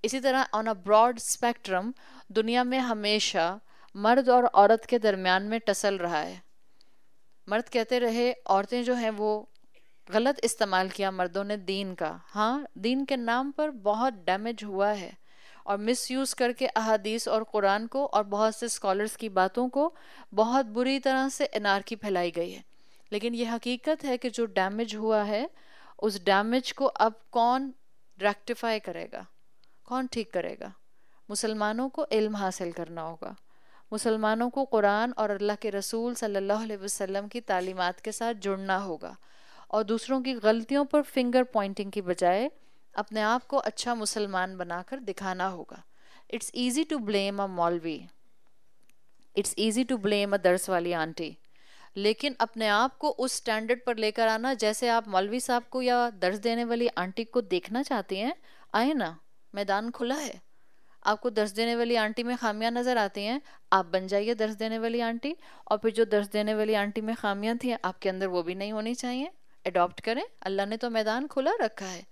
اسی طرح آن a broad spectrum دنیا میں ہمیشہ مرد اور عورت کے درمیان میں ٹسل رہا ہے. مرد کہتے رہے عورتیں جو ہیں وہ غلط استعمال کیا مردوں نے دین کا. ہاں دین کے نام پر بہت ڈیمیج ہوا ہے اور مس یوز کر کے احادیث اور قرآن کو اور بہت سے اسکالرس کی باتوں کو بہت بری طرح سے انارکی پھیلائی گئی ہے. لیکن یہ حقیقت ہے کہ جو ڈیمیج ہوا ہے اس ڈیمیج کو اب کون ریکٹیفائی کرے گا, کون ٹھیک کرے گا؟ مسلمانوں کو علم حاصل کرنا ہوگا, مسلمانوں کو قرآن اور اللہ کے رسول صلی اللہ علیہ وسلم کی تعلیمات کے ساتھ جڑنا ہوگا اور دوسروں کی غلطیوں پر فنگر پوائنٹنگ کی بجائے اپنے آپ کو اچھا مسلمان بنا کر دکھانا ہوگا. اٹس ایزی ٹو بلیم اے مولوی, اٹس ایزی ٹو بلیم اے درس والی آنٹی, لیکن اپنے آپ کو اس سٹینڈرڈ پر لے کر آنا جیسے آپ مولوی صاحب کو یا درس دینے والی آنٹی کو دیکھنا چاہتی ہیں, آئے نا, میدان کھلا ہے. آپ کو درس دینے والی آنٹی میں خامیاں نظر آتی ہیں, آپ بن جائیے درس دینے والی آنٹی, اور پھر جو درس دینے والی آنٹی میں خامیاں تھیں آپ کے اندر وہ بھی نہیں ہونی چاہیے, اڈاپٹ کریں. اللہ نے تو میدان کھلا رکھا ہے.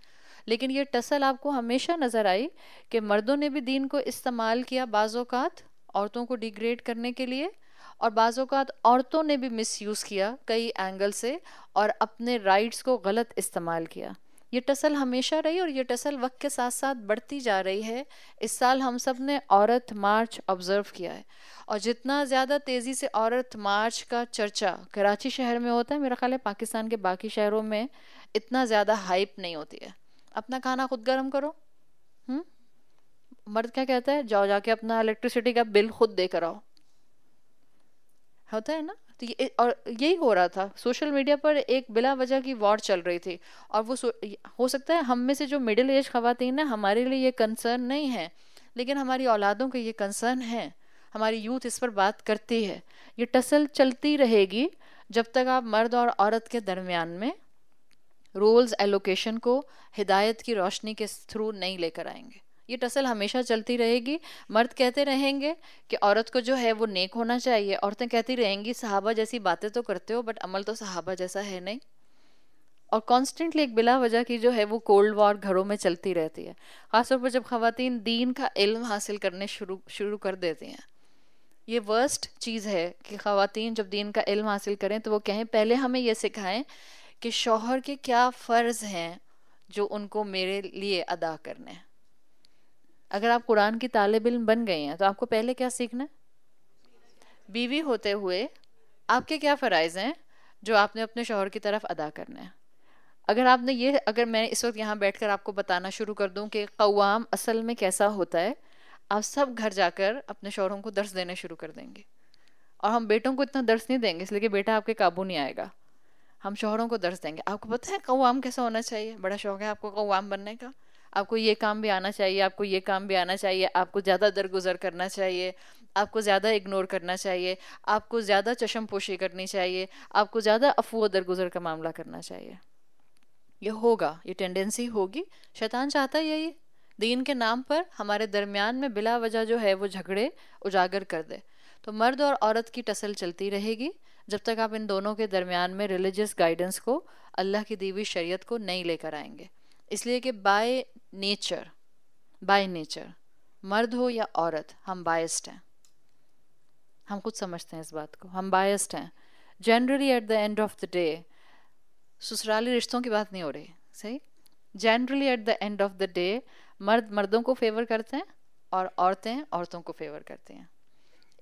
لیکن یہ ٹسل آپ کو ہمیشہ نظر آئی کہ مردوں نے بھی دین کو استعمال کیا بعض اوقات عورتوں کو ڈیگریڈ کرنے کے لیے, اور بعض اوقات عورتوں نے بھی مس یوز کیا کئی اینگل سے اور اپنے رائٹس کو غلط استعمال کیا. یہ ٹسل ہمیشہ رہی اور یہ ٹسل وقت کے ساتھ ساتھ بڑھتی جا رہی ہے. اس سال ہم سب نے عورت مارچ آبزرو کیا ہے, اور جتنا زیادہ تیزی سے عورت مارچ کا چرچا کراچی شہر میں ہوتا ہے, میرا خیال ہے پاکستان کے باقی شہروں میں اتنا زیادہ ہائپ نہیں ہوتی ہے. اپنا کھانا خود گرم کرو. مرد کیا کہتا ہے, جاؤ جا کے اپنا الیکٹریسٹی کا بل خود دے کر آؤ, ہوتا ہے نا. تو اور یہی ہو رہا تھا. سوشل میڈیا پر ایک بلا وجہ کی وار چل رہی تھی, اور وہ ہو سکتا ہے ہم میں سے جو مڈل ایج خواتین ہیں ہمارے لیے یہ کنسرن نہیں ہے, لیکن ہماری اولادوں کے یہ کنسرن ہے. ہماری یوتھ اس پر بات کرتی ہے. یہ ٹسل چلتی رہے گی جب تک آپ مرد اور عورت کے درمیان میں رولز ایلوکیشن کو ہدایت کی روشنی کے تھرو نہیں لے کر آئیں گے. یہ ٹسل ہمیشہ چلتی رہے گی. مرد کہتے رہیں گے کہ عورت کو جو ہے وہ نیک ہونا چاہیے, عورتیں کہتی رہیں گی صحابہ جیسی باتیں تو کرتے ہو بٹ عمل تو صحابہ جیسا ہے نہیں. اور کانسٹنٹلی ایک بلا وجہ کی جو ہے وہ کولڈ وار گھروں میں چلتی رہتی ہے, خاص طور پر جب خواتین دین کا علم حاصل کرنے شروع کر دیتی ہیں. یہ ورسٹ چیز ہے کہ خواتین جب دین کا علم حاصل کریں تو وہ کہیں پہلے ہمیں یہ سکھائیں کہ شوہر کے کیا فرض ہیں جو ان کو میرے لیے ادا کرنے ہیں. اگر آپ قرآن کی طالب علم بن گئی ہیں تو آپ کو پہلے کیا سیکھنا ہے؟ بیوی ہوتے ہوئے آپ کے کیا فرائض ہیں جو آپ نے اپنے شوہر کی طرف ادا کرنا ہے. اگر میں اس وقت یہاں بیٹھ کر آپ کو بتانا شروع کر دوں کہ قوام اصل میں کیسا ہوتا ہے, آپ سب گھر جا کر اپنے شوہروں کو درس دینے شروع کر دیں گے. اور ہم بیٹوں کو اتنا درس نہیں دیں گے اس لیے کہ بیٹا آپ کے قابو نہیں آئے گا, ہم شوہروں کو درس دیں گے. آپ کو پتہ ہے قوام کیسا ہونا چاہیے, بڑا شوق ہے آپ کو قوام بننے کا, آپ کو یہ کام بھی آنا چاہیے, آپ کو یہ کام بھی آنا چاہیے, آپ کو زیادہ درگزر کرنا چاہیے, آپ کو زیادہ اگنور کرنا چاہیے, آپ کو زیادہ چشم پوشی کرنی چاہیے, آپ کو زیادہ عفو و درگزر کا معاملہ کرنا چاہیے. یہ ہوگا, یہ ٹینڈنسی ہوگی. شیطان چاہتا ہے یہی دین کے نام پر ہمارے درمیان میں بلا وجہ جو ہے وہ جھگڑے اجاگر کر دے. تو مرد اور عورت کی ٹسل چلتی رہے گی جب تک آپ ان دونوں کے درمیان میں ریلیجس گائیڈنس کو, اللہ کی دی ہوئی شریعت کو نہیں لے کر آئیں گے. اس لیے کہ بائی نیچر مرد ہو یا عورت ہم بائسڈ ہیں, ہم خود سمجھتے ہیں اس بات کو, ہم بائسڈ ہیں. Generally at the end of the day, سسرالی رشتوں کی بات نہیں ہو رہی, صحیح, generally at the end of the day مرد مردوں کو فیور کرتے ہیں اور عورتیں عورتوں کو فیور کرتی ہیں.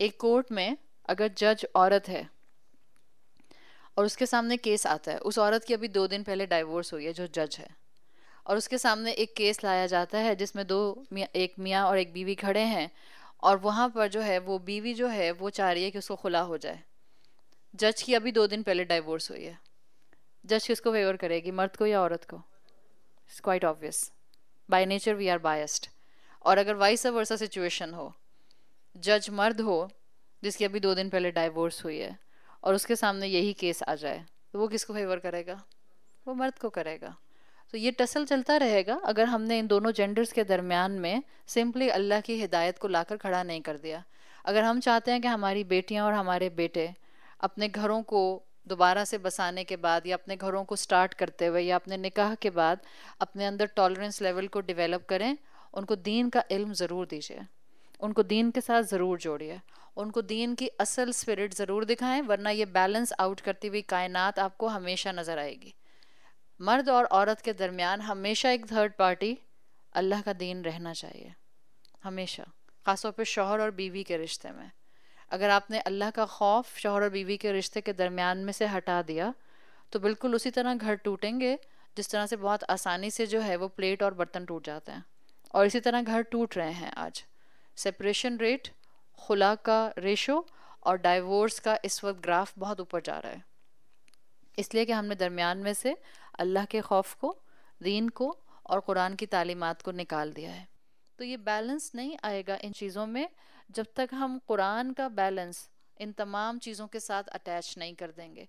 ایک کورٹ میں اگر جج عورت ہے اور اس کے سامنے کیس آتا ہے, اس عورت کی ابھی 2 دن پہلے ڈائیورس ہوئی ہے جو جج ہے, اور اس کے سامنے ایک کیس لایا جاتا ہے جس میں ایک میاں اور ایک بیوی کھڑے ہیں, اور وہاں پر جو ہے وہ بیوی جو ہے وہ چاہ رہی ہے کہ اس کو خلا ہو جائے. جج کی ابھی 2 دن پہلے ڈائیورس ہوئی ہے. جج کس کو فیور کرے گی, مرد کو یا عورت کو؟ It's quite obvious, by nature we are biased. اور اگر وائس ورسا سچویشن ہو, جج مرد ہو جس کی ابھی 2 دن پہلے ڈائیورس ہوئی ہے اور اس کے سامنے یہی کیس آ جائے, تو وہ کس کو فیور کرے گا؟ وہ مرد کو کرے گا. تو یہ ٹسل چلتا رہے گا اگر ہم نے ان دونوں جینڈرز کے درمیان میں سمپلی اللہ کی ہدایت کو لا کر کھڑا نہیں کر دیا. اگر ہم چاہتے ہیں کہ ہماری بیٹیاں اور ہمارے بیٹے اپنے گھروں کو دوبارہ سے بسانے کے بعد یا اپنے گھروں کو سٹارٹ کرتے ہوئے یا اپنے نکاح کے بعد اپنے اندر ٹالرنس لیول کو ڈیولپ کریں, ان کو دین کا علم ضرور دیجیے، ان کو دین کے ساتھ ضرور جوڑیے، ان کو دین کی اصل اسپرٹ ضرور دکھائیں، ورنہ یہ بیلنس آؤٹ کرتی ہوئی کائنات آپ کو ہمیشہ نظر آئے گی۔ مرد اور عورت کے درمیان ہمیشہ ایک تھرڈ پارٹی اللہ کا دین رہنا چاہیے، ہمیشہ، خاص طور پہ شوہر اور بیوی کے رشتے میں۔ اگر آپ نے اللہ کا خوف شوہر اور بیوی کے رشتے کے درمیان میں سے ہٹا دیا تو بالکل اسی طرح گھر ٹوٹیں گے جس طرح سے بہت آسانی سے جو ہے وہ پلیٹ اور برتن ٹوٹ جاتے ہیں، اور اسی طرح گھر ٹوٹ رہے ہیں آج۔ سپریشن ریٹ، خلا کا ریشو اور ڈائیورس کا اس وقت گراف بہت اوپر جا رہا ہے، اس لیے کہ ہم نے درمیان میں سے اللہ کے خوف کو، دین کو اور قرآن کی تعلیمات کو نکال دیا ہے۔ تو یہ بیلنس نہیں آئے گا ان چیزوں میں جب تک ہم قرآن کا بیلنس ان تمام چیزوں کے ساتھ اٹیچ نہیں کر دیں گے۔